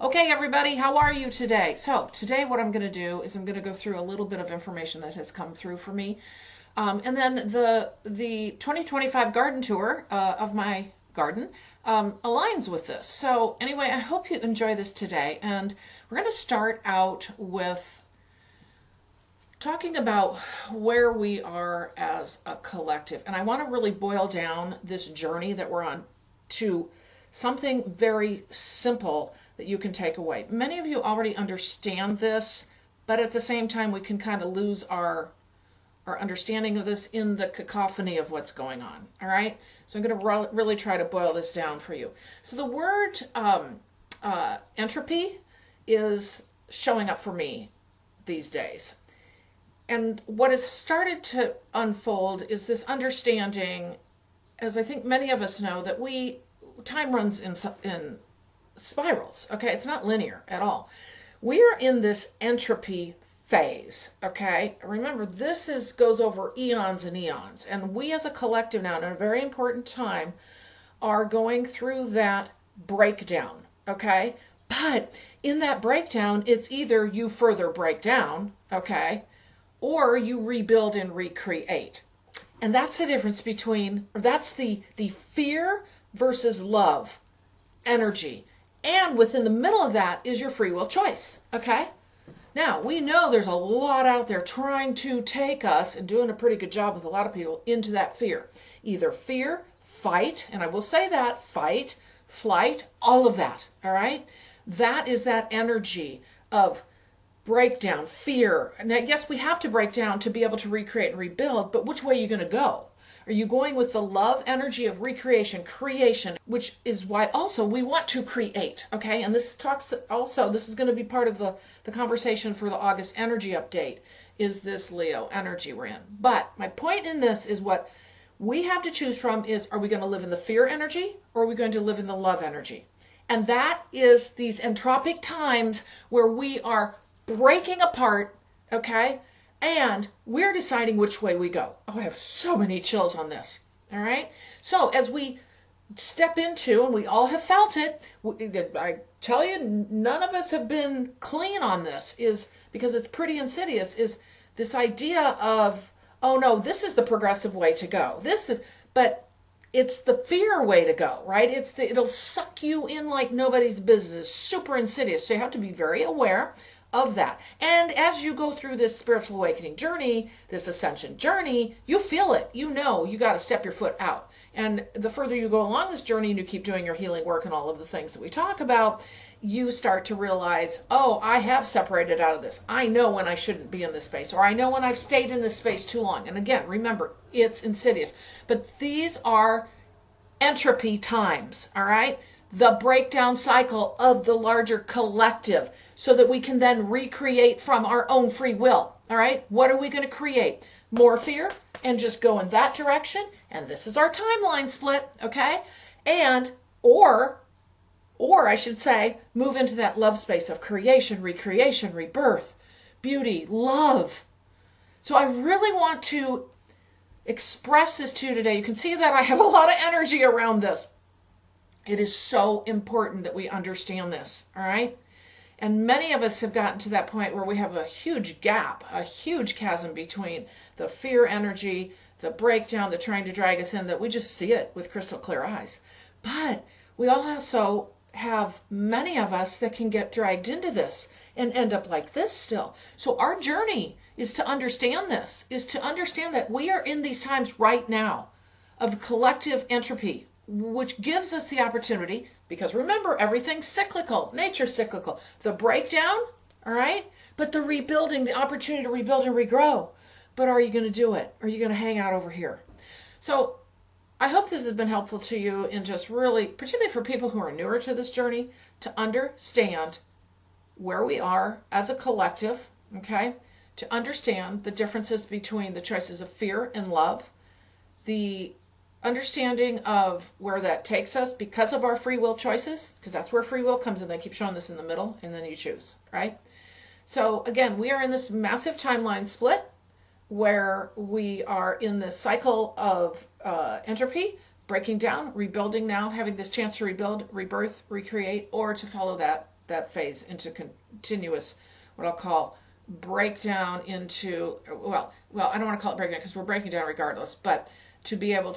Okay, everybody, how are you today? So, today what I'm going to do is I'm going to go through a little bit of information that has come through for me. And then the 2025 garden tour of my garden aligns with this. So, anyway, I hope you enjoy this today. And we're going to start out with talking about where we are as a collective. And I want to really boil down this journey that we're on to something very simple that you can take away. Many of you already understand this, but at the same time, we can kind of lose our understanding of this in the cacophony of what's going on. All right? So I'm going to really try to boil this down for you. So the word entropy is showing up for me these days. And what has started to unfold is this understanding, as I think many of us know, that time runs in spirals. Okay, it's not linear at all. We are in this entropy phase. Okay, remember this goes over eons and eons, and we as a collective now, in a very important time, are going through that breakdown. Okay, but in that breakdown, it's either you further break down, okay, or you rebuild and recreate. And that's the difference between, or that's the fear versus love energy. And within the middle of that is your free will choice. Okay? Now, we know there's a lot out there trying to take us, and doing a pretty good job with a lot of people, into that fear. Either fear, fight, and I will say that, fight, flight, all of that. All right? That is that energy of breakdown, fear. And yes, we have to break down to be able to recreate and rebuild, but which way are you going to go? Are you going with the love energy of recreation, creation, which is why also we want to create, okay? And this is going to be part of the conversation for the August energy update, is this Leo energy we're in. But my point in this is what we have to choose from is, are we going to live in the fear energy or are we going to live in the love energy? And that is these entropic times where we are breaking apart, okay? And we're deciding which way we go. Oh, I have so many chills on this. All right? So as we step into, and we all have felt it, I tell you, none of us have been clean on this, is because it's pretty insidious, is this idea of, oh no, this is the progressive way to go. But it's the fear way to go, right? It'll suck you in like nobody's business. Super insidious. So you have to be very aware of that. And as you go through this spiritual awakening journey, this ascension journey, you feel it. You know you got to step your foot out. And the further you go along this journey and you keep doing your healing work and all of the things that we talk about, you start to realize, oh, I have separated out of this. I know when I shouldn't be in this space, or I know when I've stayed in this space too long. And again, remember, it's insidious. But these are entropy times, all right? The breakdown cycle of the larger collective, so that we can then recreate from our own free will. All right? What are we going to create? More fear and just go in that direction. And this is our timeline split, okay? And or I should say, move into that love space of creation, recreation, rebirth, beauty, love. So I really want to express this to you today. You can see that I have a lot of energy around this. It is so important that we understand this, all right? And many of us have gotten to that point where we have a huge gap, a huge chasm between the fear energy, the breakdown, the trying to drag us in, that we just see it with crystal clear eyes. But we also have many of us that can get dragged into this and end up like this still. So our journey is to understand this, is to understand that we are in these times right now of collective entropy, which gives us the opportunity, because remember, everything's cyclical, nature's cyclical. The breakdown, all right, but the rebuilding, the opportunity to rebuild and regrow. But are you going to do it? Are you going to hang out over here? So I hope this has been helpful to you in just really, particularly for people who are newer to this journey, to understand where we are as a collective, okay, to understand the differences between the choices of fear and love, the understanding of where that takes us because of our free will choices, because that's where free will comes in. They keep showing this in the middle, and then you choose, right? So again, we are in this massive timeline split where we are in this cycle of entropy, breaking down, rebuilding now, having this chance to rebuild, rebirth, recreate, or to follow that that phase into continuous, what I'll call breakdown into, I don't want to call it breakdown because we're breaking down regardless, but to be able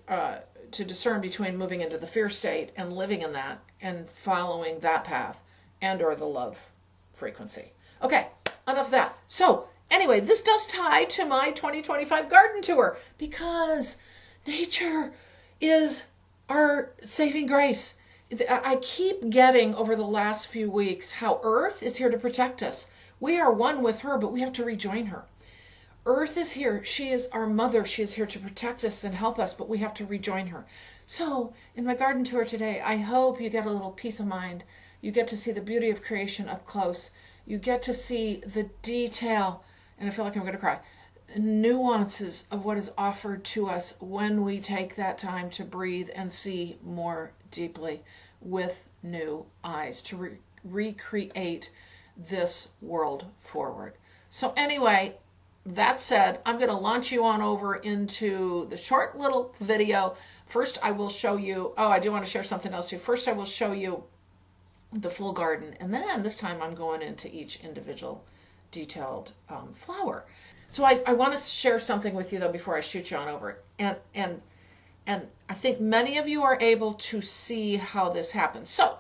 to discern between moving into the fear state and living in that and following that path and or the love frequency. Okay, enough of that. So anyway, this does tie to my 2025 garden tour because nature is our saving grace. I keep getting over the last few weeks how Earth is here to protect us. We are one with her, but we have to rejoin her. Earth is here. She is our mother. She is here to protect us and help us, but we have to rejoin her. So in my garden tour today, I hope you get a little peace of mind. You get to see the beauty of creation up close. You get to see the detail, and I feel like I'm going to cry, nuances of what is offered to us when we take that time to breathe and see more deeply with new eyes to recreate this world forward. So anyway, that said, I'm going to launch you on over into the short little video. First, I will show you, I do want to share something else too. First, I will show you the full garden, and then this time I'm going into each individual detailed flower. So I want to share something with you though before I shoot you on over. And I think many of you are able to see how this happens. So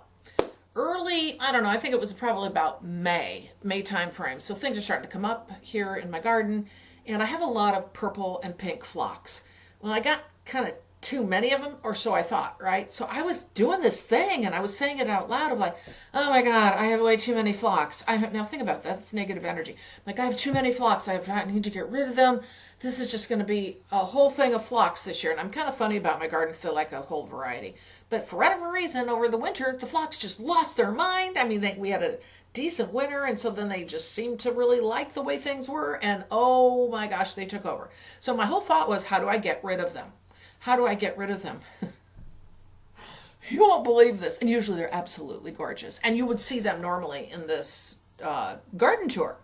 early, I don't know, I think it was probably about May time frame. So things are starting to come up here in my garden, and I have a lot of purple and pink phlox. Well, I got kind of too many of them, or so I thought, right? So I was doing this thing and I was saying it out loud of like, oh my God, I have way too many phlox. Now think about that. That's negative energy. Like, I have too many phlox. I need to get rid of them. This is just going to be a whole thing of phlox this year. And I'm kind of funny about my garden because I like a whole variety. But for whatever reason, over the winter, the phlox just lost their mind. I mean, we had a decent winter, and so then they just seemed to really like the way things were. And oh my gosh, they took over. So my whole thought was, how do I get rid of them? How do I get rid of them? You won't believe this. And usually they're absolutely gorgeous. And you would see them normally in this garden tour.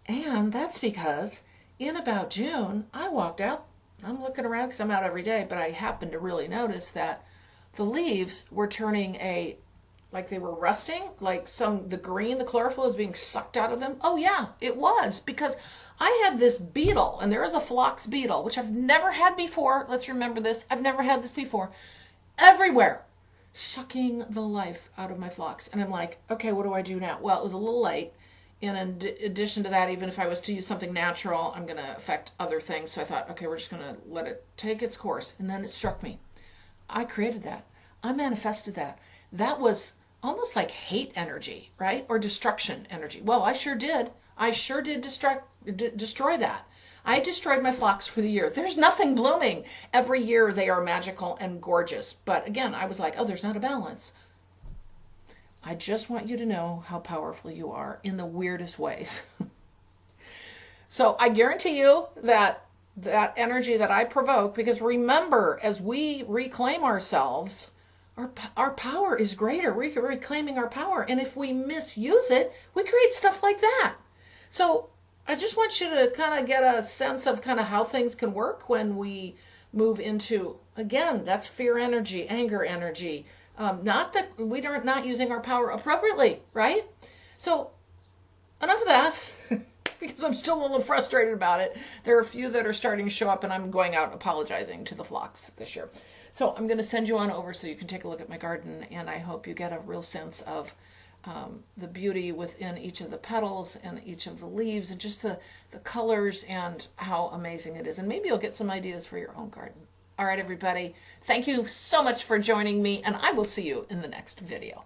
And that's because in about June, I walked out. I'm looking around because I'm out every day, but I happened to really notice that the leaves were turning like they were rusting, like the green, the chlorophyll is being sucked out of them. Oh yeah, it was, because I had this beetle, and there is a phlox beetle, which I've never had before. Let's remember this. I've never had this before. Everywhere, sucking the life out of my phlox. And I'm like, okay, what do I do now? Well, it was a little late. And in addition to that, even if I was to use something natural, I'm going to affect other things. So I thought, okay, we're just going to let it take its course. And then it struck me. I created that. I manifested that. That was almost like hate energy, right? Or destruction energy. Well, I sure did. I sure did destroy that. I destroyed my phlox for the year. There's nothing blooming. Every year they are magical and gorgeous. But again, I was like, oh, there's not a balance. I just want you to know how powerful you are in the weirdest ways. So I guarantee you that energy that I provoke, because remember, as we reclaim ourselves, our power is greater. We're reclaiming our power. And if we misuse it, we create stuff like that. So I just want you to kind of get a sense of kind of how things can work when we move into, again, that's fear energy, anger energy. Not that we are not using our power appropriately, right? So enough of that, because I'm still a little frustrated about it. There are a few that are starting to show up, and I'm going out apologizing to the phlox this year. So I'm going to send you on over so you can take a look at my garden, and I hope you get a real sense of the beauty within each of the petals and each of the leaves, and just the colors and how amazing it is. And maybe you'll get some ideas for your own garden. All right, everybody. Thank you so much for joining me, and I will see you in the next video.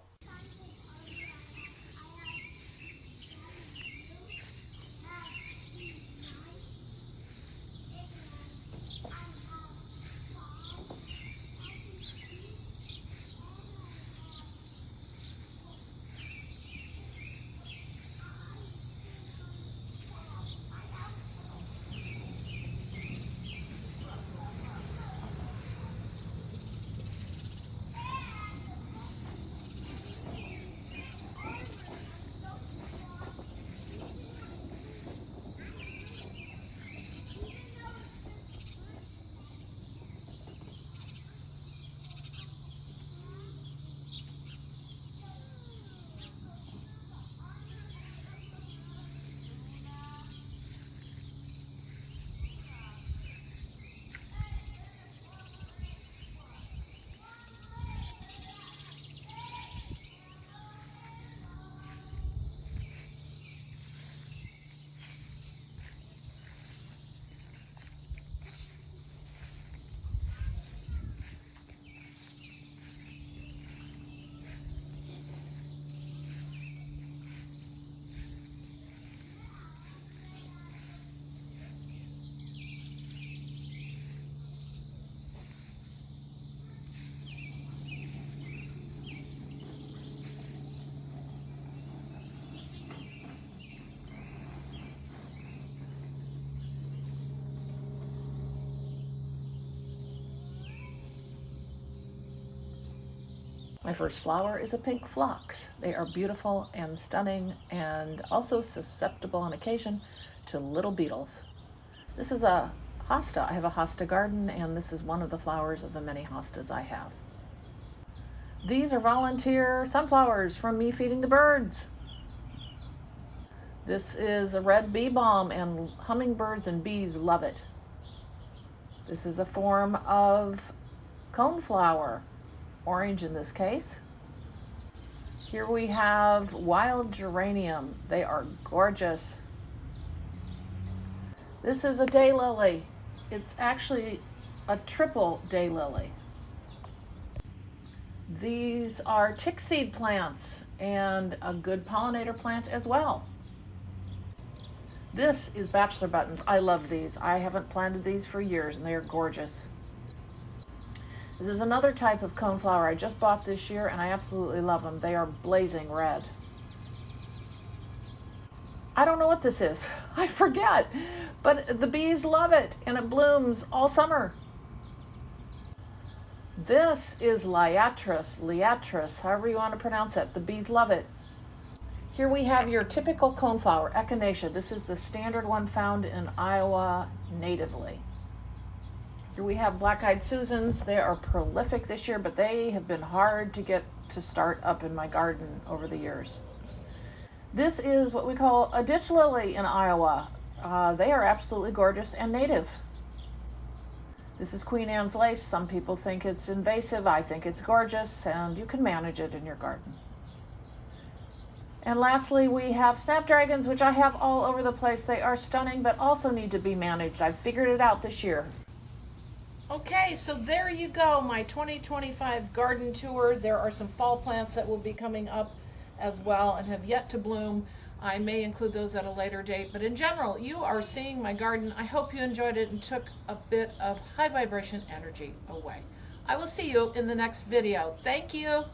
My first flower is a pink phlox. They are beautiful and stunning and also susceptible on occasion to little beetles. This is a hosta. I have a hosta garden, and this is one of the flowers of the many hostas I have. These are volunteer sunflowers from me feeding the birds. This is a red bee balm, and hummingbirds and bees love it. This is a form of coneflower, orange in this case. Here we have wild geranium. They are gorgeous. This is a daylily. It's actually a triple daylily. These are tick seed plants and a good pollinator plant as well. This is bachelor buttons. I love these. I haven't planted these for years, and they are gorgeous. This is another type of coneflower I just bought this year, and I absolutely love them. They are blazing red. I don't know what this is. I forget, but the bees love it, and it blooms all summer. This is liatris, however you want to pronounce it. The bees love it. Here we have your typical coneflower, echinacea. This is the standard one found in Iowa natively. Here we have black-eyed Susans. They are prolific this year, but they have been hard to get to start up in my garden over the years. This is what we call a ditch lily in Iowa. They are absolutely gorgeous and native. This is Queen Anne's lace. Some people think it's invasive. I think it's gorgeous, and you can manage it in your garden. And lastly, we have snapdragons, which I have all over the place. They are stunning, but also need to be managed. I've figured it out this year. Okay, so there you go, my 2025 garden tour. There are some fall plants that will be coming up as well and have yet to bloom. I may include those at a later date, but in general, you are seeing my garden. I hope you enjoyed it and took a bit of high vibration energy away. I will see you in the next video. Thank you.